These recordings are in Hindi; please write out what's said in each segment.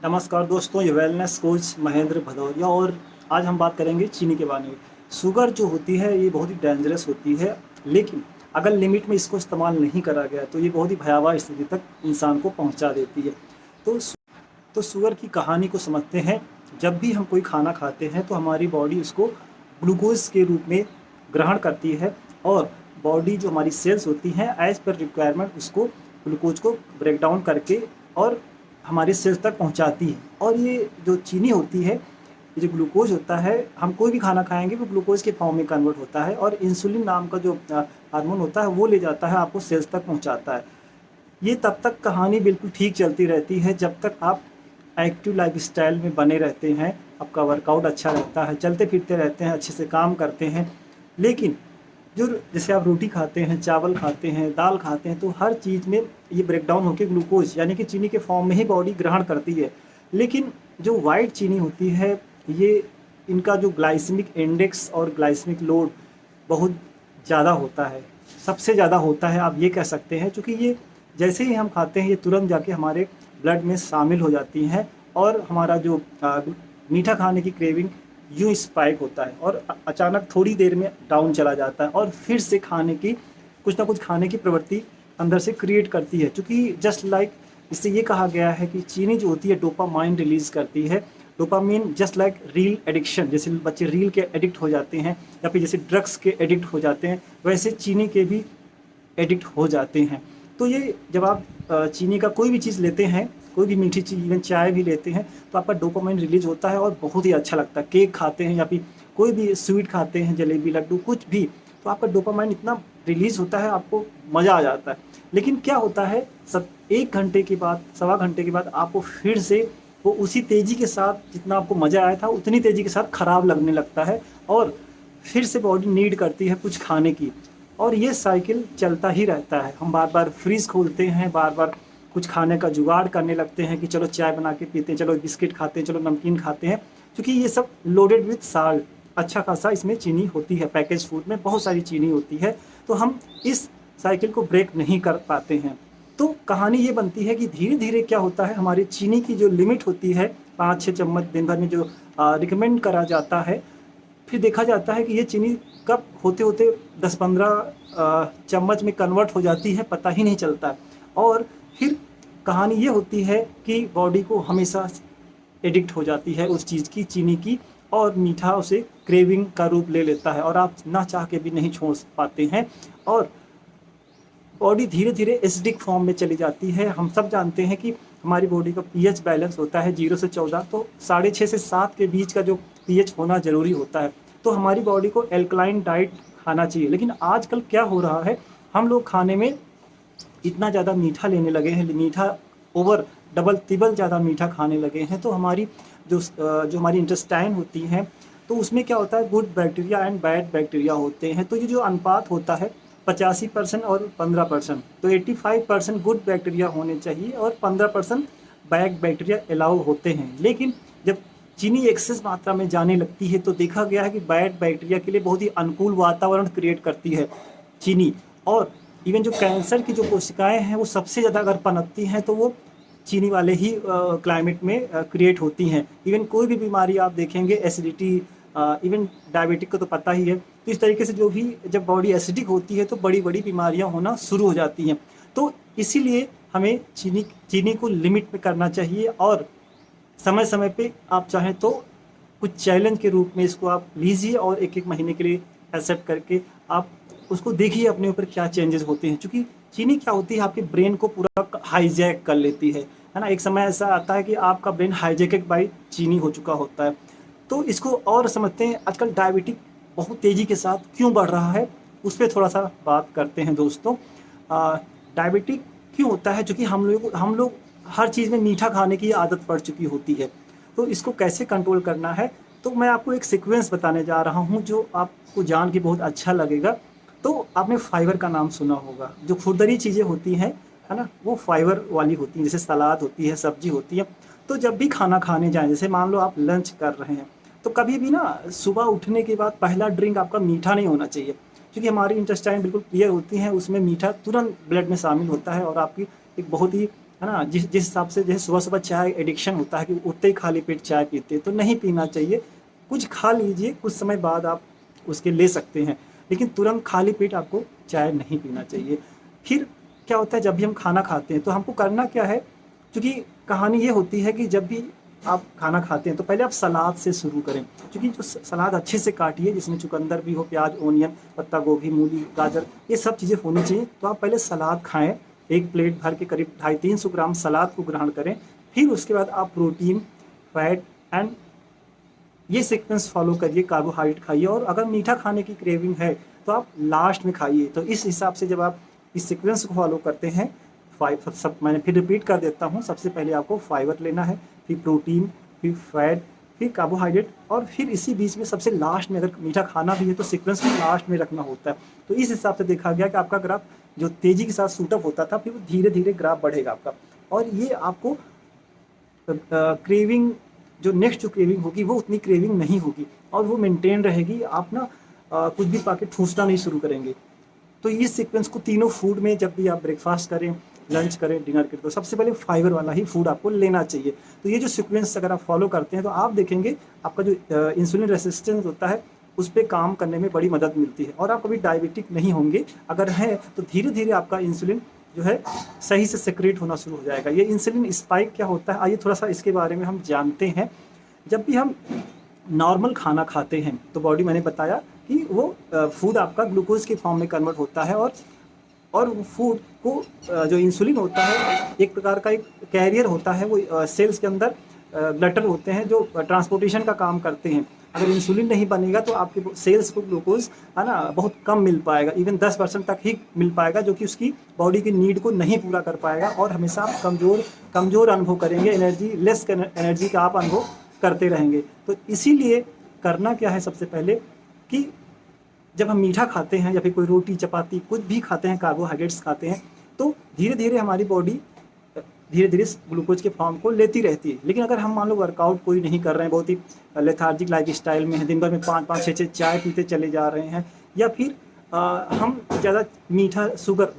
नमस्कार दोस्तों, ये वेलनेस कोच महेंद्र भदौरिया। और आज हम बात करेंगे चीनी के बारे में। शुगर जो होती है ये बहुत ही डेंजरस होती है, लेकिन अगर लिमिट में इसको इस्तेमाल नहीं करा गया तो ये बहुत ही भयावह स्थिति तक इंसान को पहुंचा देती है। तो तो शुगर की कहानी को समझते हैं। जब भी हम कोई खाना खाते हैं तो हमारी बॉडी उसको ग्लूकोज के रूप में ग्रहण करती है, और बॉडी जो हमारी सेल्स होती हैं एज पर रिक्वायरमेंट उसको ग्लूकोज को ब्रेक डाउन करके और हमारे सेल्स तक पहुंचाती है। और ये जो चीनी होती है, ये जो ग्लूकोज होता है, हम कोई भी खाना खाएंगे वो ग्लूकोज के फॉर्म में कन्वर्ट होता है, और इंसुलिन नाम का जो हार्मोन होता है वो ले जाता है, आपको सेल्स तक पहुंचाता है। ये तब तक कहानी बिल्कुल ठीक चलती रहती है जब तक आप एक्टिव लाइफस्टाइल में बने रहते हैं, आपका वर्कआउट अच्छा रहता है, चलते फिरते रहते हैं, अच्छे से काम करते हैं। लेकिन जो जैसे आप रोटी खाते हैं, चावल खाते हैं, दाल खाते हैं, तो हर चीज़ में ये ब्रेक डाउन होकर ग्लूकोज यानी कि चीनी के फॉर्म में ही बॉडी ग्रहण करती है। लेकिन जो वाइट चीनी होती है, ये इनका जो ग्लाइसेमिक इंडेक्स और ग्लाइसेमिक लोड बहुत ज़्यादा होता है, सबसे ज़्यादा होता है, आप ये कह सकते हैं। क्योंकि ये जैसे ही हम खाते हैं ये तुरंत जाके हमारे ब्लड में शामिल हो जाती हैं, और हमारा जो मीठा खाने की क्रेविंग यूँ स्पाइक होता है और अचानक थोड़ी देर में डाउन चला जाता है, और फिर से खाने की कुछ ना कुछ खाने की प्रवृत्ति अंदर से क्रिएट करती है। क्योंकि जस्ट लाइक इससे ये कहा गया है कि चीनी जो होती है डोपामाइन रिलीज़ करती है। Dopamine just like reel addiction, जैसे बच्चे रील के एडिक्ट हो जाते हैं या फिर जैसे ड्रग्स के एडिक्ट हो जाते हैं, वैसे चीनी के भी एडिक्ट हो जाते हैं। तो ये जब आप चीनी का कोई भी चीज़ लेते हैं, कोई भी मीठी चीज़, इवन चाय भी लेते हैं, तो आपका डोपामाइन रिलीज होता है और बहुत ही अच्छा लगता है। केक खाते हैं या फिर कोई भी स्वीट खाते हैं, जलेबी, लड्डू, कुछ भी, तो आपका डोपामाइन इतना रिलीज होता है, आपको मज़ा आ जाता है। लेकिन क्या होता है, सब 1 घंटे के बाद, सवा घंटे के बाद आपको फिर से वो उसी तेज़ी के साथ जितना आपको मज़ा आया था उतनी तेज़ी के साथ ख़राब लगने लगता है, और फिर से बॉडी नीड करती है कुछ खाने की। और ये साइकिल चलता ही रहता है। हम बार बार फ्रीज खोलते हैं, बार बार कुछ खाने का जुगाड़ करने लगते हैं कि चलो चाय बना के पीते हैं, चलो बिस्किट खाते हैं, चलो नमकीन खाते हैं, क्योंकि ये सब लोडेड विथ साल्ट, अच्छा खासा इसमें चीनी होती है, पैकेज फूड में बहुत सारी चीनी होती है। तो हम इस साइकिल को ब्रेक नहीं कर पाते हैं। तो कहानी ये बनती है कि धीरे धीरे क्या होता है, हमारी चीनी की जो लिमिट होती है 5-6 चम्मच दिन भर में जो रिकमेंड करा जाता है, फिर देखा जाता है कि ये चीनी कब होते होते 10-15 चम्मच में कन्वर्ट हो जाती है, पता ही नहीं चलता। और फिर कहानी ये होती है कि बॉडी को हमेशा एडिक्ट हो जाती है उस चीज़ की, चीनी की, और मीठा उसे क्रेविंग का रूप ले लेता है, और आप ना चाह के भी नहीं छोड़ पाते हैं। और बॉडी धीरे धीरे एसिडिक फॉर्म में चली जाती है। हम सब जानते हैं कि हमारी बॉडी का पीएच बैलेंस होता है 0 से 14, तो 6.5 से 7 के बीच का जो पीएच होना ज़रूरी होता है। तो हमारी बॉडी को एल्कलाइन डाइट खाना चाहिए। लेकिन आजकल क्या हो रहा है, हम लोग खाने में इतना ज़्यादा मीठा लेने लगे हैं, मीठा ओवर डबल तिबल ज़्यादा मीठा खाने लगे हैं। तो हमारी जो हमारी इंटेस्टाइन होती हैं, तो उसमें क्या होता है, good bacteria and bad bacteria होते हैं। तो ये जो अनुपात होता है 85% और 15%, तो 85% गुड बैक्टीरिया होने चाहिए और 15% बैड बैक्टीरिया अलाउ होते हैं। लेकिन जब चीनी एक्सेस मात्रा में जाने लगती है तो देखा गया है कि बैड बैक्टीरिया के लिए बहुत ही अनुकूल वातावरण क्रिएट करती है चीनी। और इवन जो कैंसर की जो कोशिकाएं हैं वो सबसे ज़्यादा अगर पनपती हैं तो वो चीनी वाले ही क्लाइमेट में क्रिएट होती हैं। इवन कोई भी बीमारी आप देखेंगे, एसिडिटी, इवन डायबिटिक का तो पता ही है। तो इस तरीके से जो भी जब बॉडी एसिडिक होती है तो बड़ी बड़ी बीमारियां होना शुरू हो जाती हैं। तो इसीलिए हमें चीनी चीनी को लिमिट में करना चाहिए, और समय समय पे आप चाहें तो कुछ चैलेंज के रूप में इसको आप लीजिए, और एक एक महीने के लिए एक्सेप्ट करके आप उसको देखिए अपने ऊपर क्या चेंजेस होते हैं। क्योंकि चीनी क्या होती है, आपके ब्रेन को पूरा हाईजैक कर लेती है ना। एक समय ऐसा आता है कि आपका ब्रेन हाईजैकेड बाई चीनी हो चुका होता है। तो इसको और समझते हैं, आजकल डायबिटिक बहुत तेज़ी के साथ क्यों बढ़ रहा है, उस पर थोड़ा सा बात करते हैं दोस्तों। डायबिटिक क्यों होता है, क्योंकि हम लोग हर चीज़ में मीठा खाने की आदत पड़ चुकी होती है। तो इसको कैसे कंट्रोल करना है, तो मैं आपको एक सीक्वेंस बताने जा रहा हूँ जो आपको जान के बहुत अच्छा लगेगा। तो आपने फाइबर का नाम सुना होगा, जो खुरदरी चीज़ें होती हैं, है ना, वो फाइबर वाली होती हैं, जैसे सलाद होती है, सब्जी होती है। तो जब भी खाना खाने जाएं, जैसे मान लो आप लंच कर रहे हैं, तो कभी भी ना सुबह उठने के बाद पहला ड्रिंक आपका मीठा नहीं होना चाहिए। क्योंकि हमारी इंटेस्टाइन बिल्कुल क्लियर होती हैं, उसमें मीठा तुरंत ब्लड में शामिल होता है और आपकी एक बहुत ही है ना। जिस जिस हिसाब से जैसे सुबह सुबह चाय एडिक्शन होता है कि उठते ही खाली पेट चाय पीते हैं, तो नहीं पीना चाहिए। कुछ खा लीजिए, कुछ समय बाद आप उसके ले सकते हैं, लेकिन तुरंत खाली पेट आपको चाय नहीं पीना चाहिए। फिर क्या होता है, जब भी हम खाना खाते हैं तो हमको करना क्या है, क्योंकि कहानी ये होती है कि जब भी आप खाना खाते हैं तो पहले आप सलाद से शुरू करें, क्योंकि जो सलाद अच्छे से काटिए, जिसमें चुकंदर भी हो, प्याज, ओनियन, पत्ता गोभी, मूली, गाजर, ये सब चीज़ें होनी चाहिए। तो आप पहले सलाद खाएं, एक प्लेट भर के करीब 250-300 ग्राम सलाद को ग्रहण करें। फिर उसके बाद आप प्रोटीन, फैट एंड ये सीक्वेंस फॉलो करिए, कार्बोहाइड्रेट खाइए, और अगर मीठा खाने की क्रेविंग है तो आप लास्ट में खाइए। तो इस हिसाब से जब आप इस सीक्वेंस को फॉलो करते हैं, सब मैंने फिर रिपीट कर देता हूँ। सबसे पहले आपको फाइबर लेना है, फिर प्रोटीन, फिर फैट, फिर कार्बोहाइड्रेट, और फिर इसी बीच में सबसे लास्ट में अगर मीठा खाना भी है तो सीक्वेंस को लास्ट में रखना होता है। तो इस हिसाब से देखा गया कि आपका ग्राफ जो तेज़ी के साथ शूटअप होता था, फिर वो धीरे धीरे ग्राफ बढ़ेगा आपका, और ये आपको क्रेविंग, जो नेक्स्ट जो क्रेविंग होगी वो उतनी क्रेविंग नहीं होगी, और वो मेंटेन रहेगी। आप ना कुछ भी पाके ठूसना नहीं शुरू करेंगे। तो इस सीक्वेंस को तीनों फूड में, जब भी आप ब्रेकफास्ट करें, लंच करें, डिनर करें, तो सबसे पहले फाइबर वाला ही फूड आपको लेना चाहिए। तो ये जो सीक्वेंस अगर आप फॉलो करते हैं तो आप देखेंगे आपका जो इंसुलिन रेसिस्टेंस होता है उस पर काम करने में बड़ी मदद मिलती है, और आप कभी डायबिटिक नहीं होंगे। अगर है तो धीरे धीरे आपका इंसुलिन जो है सही से सेक्रेट होना शुरू हो जाएगा। ये इंसुलिन स्पाइक क्या होता है, आइए थोड़ा सा इसके बारे में हम जानते हैं। जब भी हम नॉर्मल खाना खाते हैं तो बॉडी, मैंने बताया कि वो फूड आपका ग्लूकोज के फॉर्म में कन्वर्ट होता है, और वो फूड को जो इंसुलिन होता है एक प्रकार का एक कैरियर होता है। वो सेल्स के अंदर ग्लटर होते हैं जो ट्रांसपोर्टेशन का काम करते हैं। अगर इंसुलिन नहीं बनेगा तो आपके सेल्स को ग्लूकोज, है ना, बहुत कम मिल पाएगा, इवन 10% तक ही मिल पाएगा, जो कि उसकी बॉडी की नीड को नहीं पूरा कर पाएगा, और हमेशा आप कमज़ोर कमज़ोर अनुभव करेंगे, लेस एनर्जी का आप अनुभव करते रहेंगे। तो इसीलिए करना क्या है, सबसे पहले कि जब हम मीठा खाते हैं या फिर कोई रोटी चपाती कुछ भी खाते हैं, कार्बोहाइड्रेट्स खाते हैं, तो धीरे धीरे हमारी बॉडी धीरे धीरे ग्लूकोज के फॉर्म को लेती रहती है। लेकिन अगर हम मान लो वर्कआउट कोई नहीं कर रहे हैं, बहुत ही लेथार्जिक लाइफ स्टाइल में है, दिन भर में 5-5, 6-6 चाय पीते चले जा रहे हैं, या फिर हम ज़्यादा मीठा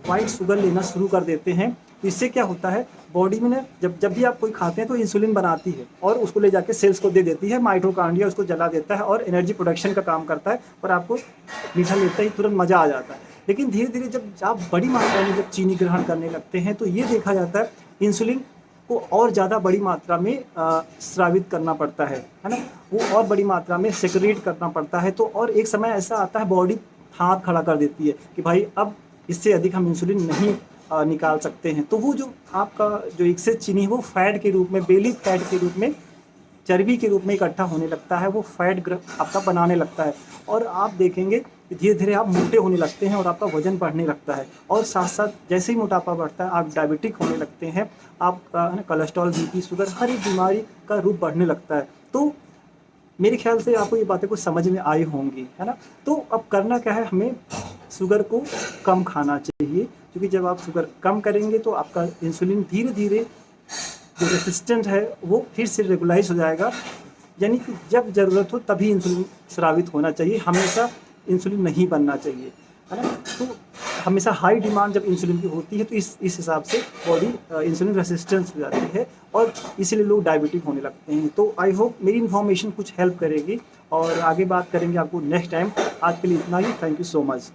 वाइट शुगर लेना शुरू कर देते हैं, तो इससे क्या होता है, बॉडी में ना जब भी आप कोई खाते हैं तो इंसुलिन बनाती है और उसको ले जाके सेल्स को दे देती है, माइटोकॉन्ड्रिया उसको जला देता है और एनर्जी प्रोडक्शन का काम करता है, और आपको मीठा लेते ही तुरंत मज़ा आ जाता है। लेकिन धीरे धीरे जब आप बड़ी मात्रा में जब चीनी ग्रहण करने लगते हैं तो ये देखा जाता है इंसुलिन को और ज़्यादा बड़ी मात्रा में स्रावित करना पड़ता है ना, वो और बड़ी मात्रा में सेक्रेट करना पड़ता है। तो और एक समय ऐसा आता है बॉडी हाथ खड़ा कर देती है कि भाई अब इससे अधिक हम इंसुलिन नहीं निकाल सकते हैं। तो वो जो आपका जो एक्सेस चीनी है वो फैट के रूप में, बेली फैट के रूप में, चर्बी के रूप में इकट्ठा होने लगता है, वो फैट आपका बनाने लगता है, और आप देखेंगे धीरे धीरे आप मोटे होने लगते हैं और आपका वजन बढ़ने लगता है, और साथ साथ जैसे ही मोटापा बढ़ता है आप डायबिटिक होने लगते हैं, आपका है ना कोलेस्ट्रॉल, बीपी, शुगर, हर एक बीमारी का रूप बढ़ने लगता है। तो मेरे ख्याल से आपको ये बातें कुछ समझ में आई होंगी, है ना। तो अब करना क्या है, हमें शुगर को कम खाना चाहिए, क्योंकि जब आप शुगर कम करेंगे तो आपका इंसुलिन धीरे धीरे जो रेसिस्टेंट है वो फिर से रेगुलाइज हो जाएगा। यानी कि जब ज़रूरत हो तभी इंसुलिन स्रावित होना चाहिए, हमेशा इंसुलिन नहीं बनना चाहिए, है ना। तो हमेशा हाई डिमांड जब इंसुलिन की होती है तो इस हिसाब से बॉडी इंसुलिन रेसिस्टेंस हो जाती है, और इसीलिए लोग डायबिटिक होने लगते हैं। तो आई होप मेरी इन्फॉर्मेशन कुछ हेल्प करेगी, और आगे बात करेंगे आपको नेक्स्ट टाइम। आज के लिए इतना ही, थैंक यू सो मच।